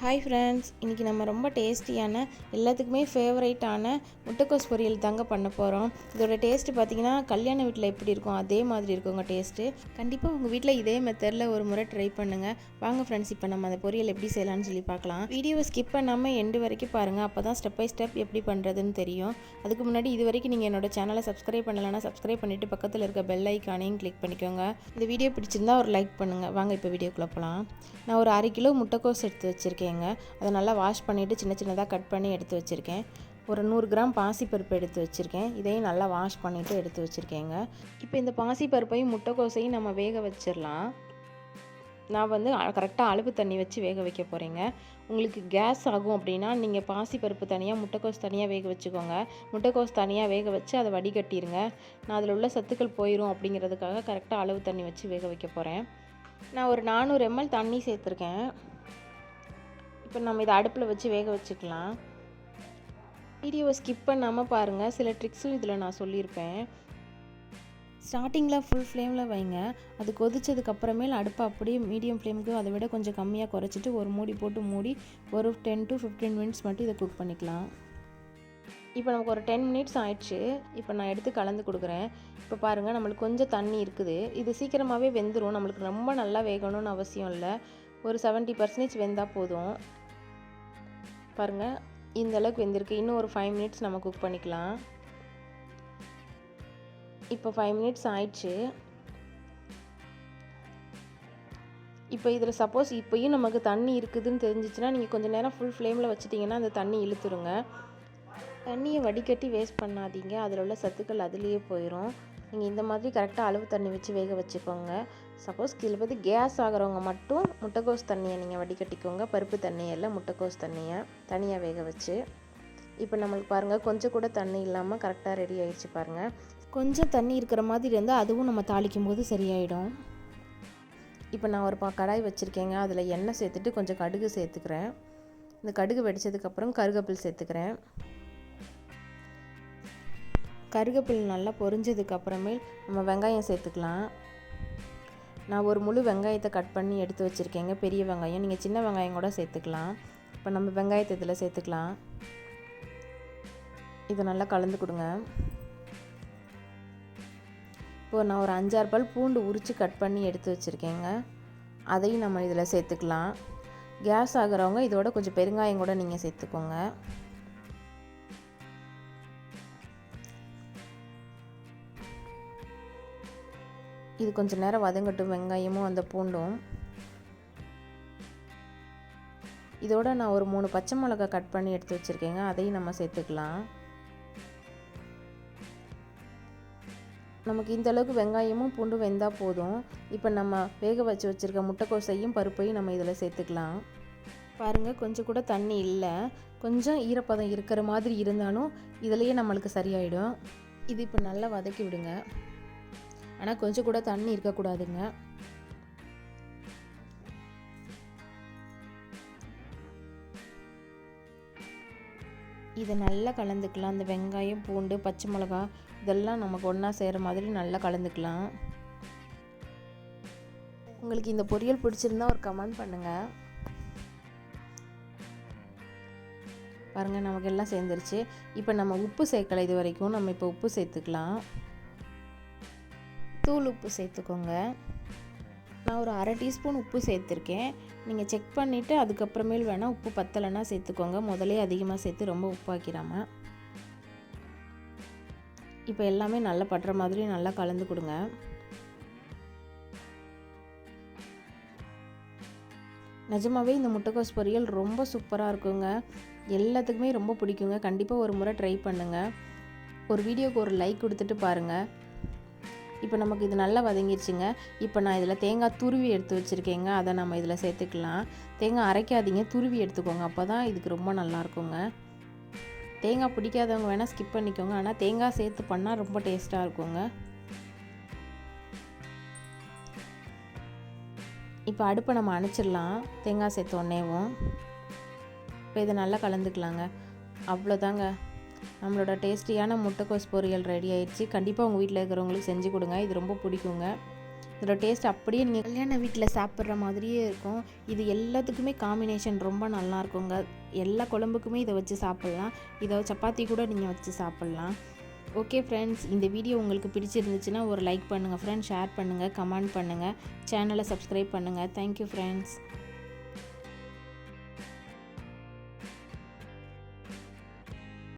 Hi friends, இன்றைக்கி நம்ம ரொம்ப டேஸ்டியான எல்லாத்துக்குமே ஃபேவரேட்டான முட்டைக்கோஸ் பொரியல் தாங்க பண்ண போகிறோம். இதோட டேஸ்ட்டு பார்த்திங்கன்னா கல்யாண வீட்டில் எப்படி இருக்கும் அதே மாதிரி இருக்குங்க டேஸ்ட்டு. கண்டிப்பாக உங்கள் வீட்டில் இதே மெத்தடில் ஒரு முறை ட்ரை பண்ணுங்கள். வாங்க ஃப்ரெண்ட்ஸ், இப்போ நம்ம அந்த பொரியல் எப்படி செய்யலாம்னு சொல்லி பார்க்கலாம். வீடியோவை ஸ்கிப் பண்ணாமல் எண்டு வரைக்கும் பாருங்கள், அப்போ தான் ஸ்டெப் பை ஸ்டெப் எப்படி பண்ணுறதுன்னு தெரியும். அதுக்கு முன்னாடி இது வரைக்கும் நீங்கள் என்னோட சேனலை சப்ஸ்கிரைப் பண்ணலைன்னா சப்ஸ்கிரைப் பண்ணிவிட்டு பக்கத்தில் இருக்க பெல் ஐக்கானையும் கிளிக் பண்ணிக்கோங்க. இந்த வீடியோ பிடிச்சிருந்தா ஒரு லைக் பண்ணுங்கள். வாங்க இப்போ வீடியோக்குள்ளே போகலாம். நான் ஒரு 1/2 கிலோ முட்டைக்கோஸ் எடுத்து வச்சுருக்கேன். அதை நல்லா வாஷ் பண்ணிவிட்டு சின்ன சின்னதாக கட் பண்ணி எடுத்து வச்சுருக்கேன். ஒரு 100 கிராம் பாசிப்பருப்பு எடுத்து வச்சுருக்கேன். இதையும் நல்லா வாஷ் பண்ணிவிட்டு எடுத்து வச்சுருக்கேங்க. இப்போ இந்த பாசிப்பருப்பையும் முட்டைக்கோசையும் நம்ம வேக வச்சிடலாம். நான் வந்து கரெக்டாக அளவு தண்ணி வச்சு வேக வைக்க போகிறேங்க. உங்களுக்கு கேஸ் ஆகும் அப்படின்னா நீங்கள் பாசிப்பருப்பு தனியாக முட்டைக்கோஸ் தனியாக வேக வச்சுக்கோங்க. முட்டைக்கோஸ் தனியாக வேக வச்சு அதை வடிகட்டிடுங்க. நான் அதில் உள்ள சத்துக்கள் போயிடும் அப்படிங்கிறதுக்காக கரெக்டாக அளவு தண்ணி வச்சு வேக வைக்க போகிறேன். நான் ஒரு 400 ml தண்ணி சேர்த்துருக்கேன். இப்போ நம்ம இதை அடுப்பில் வச்சு வேக வச்சுக்கலாம். வீடியோவை ஸ்கிப் பண்ணாமல் பாருங்கள், சில ட்ரிக்ஸும் இதில் நான் சொல்லியிருப்பேன். ஸ்டார்டிங்கில் ஃபுல் ஃப்ளேமில் வைங்க. அது கொதிச்சதுக்கப்புறமேல் அடுப்பை அப்படியே மீடியம் ஃப்ளேமுக்கு அதை விட கொஞ்சம் கம்மியாக குறைச்சிட்டு ஒரு மூடி போட்டு மூடி ஒரு 10 to 15 minutes மட்டும் இதை குக் பண்ணிக்கலாம். இப்போ நமக்கு ஒரு 10 minutes ஆயிடுச்சு. இப்போ நான் எடுத்து கலந்து கொடுக்குறேன். இப்போ பாருங்கள், நம்மளுக்கு கொஞ்சம் தண்ணி இருக்குது. இது சீக்கிரமாகவே வெந்துடும். நம்மளுக்கு ரொம்ப நல்லா வேகணும்னு அவசியம் இல்லை. ஒரு 70% வெந்தால் போதும். பாருங்கள், இந்த அளவுக்கு வெந்திருக்கு. இன்னும் ஒரு 5 minutes நம்ம குக் பண்ணிக்கலாம். இப்போ 5 minutes ஆயிடுச்சு. இப்போ இதில் சப்போஸ் இப்போயும் நமக்கு தண்ணி இருக்குதுன்னு தெரிஞ்சிச்சுன்னா நீங்கள் கொஞ்சம் நேரம் ஃபுல் ஃப்ளேமில் வச்சுட்டிங்கன்னா அந்த தண்ணி இழுத்துருங்க. தண்ணியை வடிகட்டி வேஸ்ட் பண்ணாதீங்க, அதில் உள்ள சத்துக்கள் அதுலேயே போயிடும். நீங்கள் இந்த மாதிரி கரெக்டாக அளவு தண்ணி வச்சு வேக வச்சுக்கோங்க. சப்போஸ் கீழே பார்த்து கேஸ் ஆகிறவங்க மட்டும் முட்டைக்கோஸ் தண்ணியை நீங்கள் வடிகட்டிக்கோங்க. பருப்பு தண்ணியெல்லாம் முட்டைக்கோஸ் தண்ணியை தனியாக வேக வச்சு. இப்போ நம்மளுக்கு பாருங்கள், கொஞ்சம் கூட தண்ணி இல்லாமல் கரெக்டாக ரெடி ஆகிடுச்சு பாருங்கள். கொஞ்சம் தண்ணி இருக்கிற மாதிரி இருந்தால் அதுவும் நம்ம தாளிக்கும் போது சரியாயிடும். இப்போ நான் ஒரு கடாய் வச்சுருக்கேங்க. அதில் எண்ணெய் சேர்த்துட்டு கொஞ்சம் கடுகு சேர்த்துக்கிறேன். இந்த கடுகு வெடித்ததுக்கப்புறம் கருவேப்பிலை சேர்த்துக்கிறேன். கருவேப்பிலை நல்லா பொரிஞ்சதுக்கப்புறமேல் நம்ம வெங்காயம் சேர்த்துக்கலாம். நான் ஒரு முழு வெங்காயத்தை கட் பண்ணி எடுத்து வச்சுருக்கேங்க. பெரிய வெங்காயம், நீங்கள் சின்ன வெங்காயம் கூட சேர்த்துக்கலாம். இப்போ நம்ம வெங்காயத்தை இதில் சேர்த்துக்கலாம். இதை நல்லா கலந்து கொடுங்க. இப்போது நான் ஒரு 5-6 பல் பூண்டு உரித்து கட் பண்ணி எடுத்து வச்சுருக்கேங்க. அதையும் நம்ம இதில் சேர்த்துக்கலாம். கேஸ் ஆகிறவங்க இதோட கொஞ்சம் பெருங்காயம் கூட நீங்கள் சேர்த்துக்கோங்க. இது கொஞ்சம் நேரம் வதங்கட்டும், வெங்காயமும் அந்த பூண்டும். இதோட நான் ஒரு 3 பச்சை மிளகாய் கட் பண்ணி எடுத்து வச்சுருக்கேங்க. அதையும் நம்ம சேர்த்துக்கலாம். நமக்கு இந்த அளவுக்கு வெங்காயமும் பூண்டும் வெந்தால் போதும். இப்போ நம்ம வேக வச்சு வச்சுருக்க முட்டைக்கோசையும் பருப்பையும் நம்ம இதில் சேர்த்துக்கலாம். பாருங்கள், கொஞ்சம் கூட தண்ணி இல்லை. கொஞ்சம் ஈரப்பதம் இருக்கிற மாதிரி இருந்தாலும் இதிலையே நம்மளுக்கு சரியாயிடும். இது இப்போ நல்லா வதக்கி விடுங்க. ஆனால் கொஞ்சம் கூட தண்ணி இருக்கக்கூடாதுங்க. இதை நல்லா கலந்துக்கலாம். அந்த வெங்காயம், பூண்டு, பச்சை மிளகா இதெல்லாம் நமக்கு ஒன்றா செய்கிற மாதிரி நல்லா கலந்துக்கலாம். உங்களுக்கு இந்த பொரியல் பிடிச்சிருந்தா ஒரு கமெண்ட் பண்ணுங்கள். பாருங்கள், நமக்கு எல்லாம் சேர்ந்துருச்சு. இப்போ நம்ம உப்பு சேர்க்கலை இது வரைக்கும். நம்ம இப்போ உப்பு சேர்த்துக்கலாம். தூள் உப்பு சேர்த்துக்கோங்க. நான் ஒரு 1/2 டீஸ்பூன் உப்பு சேர்த்துருக்கேன். நீங்கள் செக் பண்ணிவிட்டு அதுக்கப்புறமேல் வேணால் உப்பு பத்தலைன்னா சேர்த்துக்கோங்க. முதலே அதிகமாக சேர்த்து ரொம்ப உப்பாக்கிடாமல். இப்போ எல்லாமே நல்லா படுற மாதிரி நல்லா கலந்து கொடுங்க. நிஜமாகவே இந்த முட்டைக்கோஸ் பொரியல் ரொம்ப சூப்பராக இருக்குங்க. எல்லாத்துக்குமே ரொம்ப பிடிக்குங்க. கண்டிப்பாக ஒரு முறை ட்ரை பண்ணுங்கள். ஒரு வீடியோக்கு ஒரு லைக் கொடுத்துட்டு பாருங்கள். இப்போ நமக்கு இது நல்லா வதங்கிடுச்சுங்க. இப்போ நான் இதில் தேங்காய் துருவி எடுத்து வச்சுருக்கேங்க. அதை நம்ம இதில் சேர்த்துக்கலாம். தேங்காய் அரைக்காதீங்க, துருவி எடுத்துக்கோங்க. அப்போ தான் இதுக்கு ரொம்ப நல்லாயிருக்குங்க. தேங்காய் பிடிக்காதவங்க வேணால் ஸ்கிப் பண்ணிக்கோங்க. ஆனால் தேங்காய் சேர்த்து பண்ணால் ரொம்ப டேஸ்ட்டாக இருக்குங்க. இப்போ அடுப்பை நம்ம அணைச்சிடலாம். தேங்காய் சேர்த்த உடனேவும் இப்போ இதை நல்லா கலந்துக்கலாங்க. அவ்வளோதாங்க, நம்மளோட டேஸ்டியான முட்டைக்கோஸ் பொரியல் ரெடி ஆயிடுச்சு. கண்டிப்பாக உங்கள் வீட்டில் இருக்கிறவங்களுக்கு செஞ்சு கொடுங்க. இது ரொம்ப பிடிக்குங்க. இதோட டேஸ்ட் அப்படியே நீங்கள் கல்யாண வீட்டில் சாப்பிட்ற மாதிரியே இருக்கும். இது எல்லாத்துக்குமே காம்பினேஷன் ரொம்ப நல்லா இருக்குங்க. எல்லா குழம்புக்குமே இதை வச்சு சாப்பிட்லாம். இதை சப்பாத்தி கூட நீங்கள் வச்சு சாப்பிட்லாம். ஓகே ஃப்ரெண்ட்ஸ், இந்த வீடியோ உங்களுக்கு பிடிச்சிருந்துச்சுன்னா ஒரு லைக் பண்ணுங்கள் ஃப்ரெண்ட்ஸ், ஷேர் பண்ணுங்கள், கமெண்ட் பண்ணுங்கள், சேனலை சப்ஸ்கிரைப் பண்ணுங்கள். Thank you friends.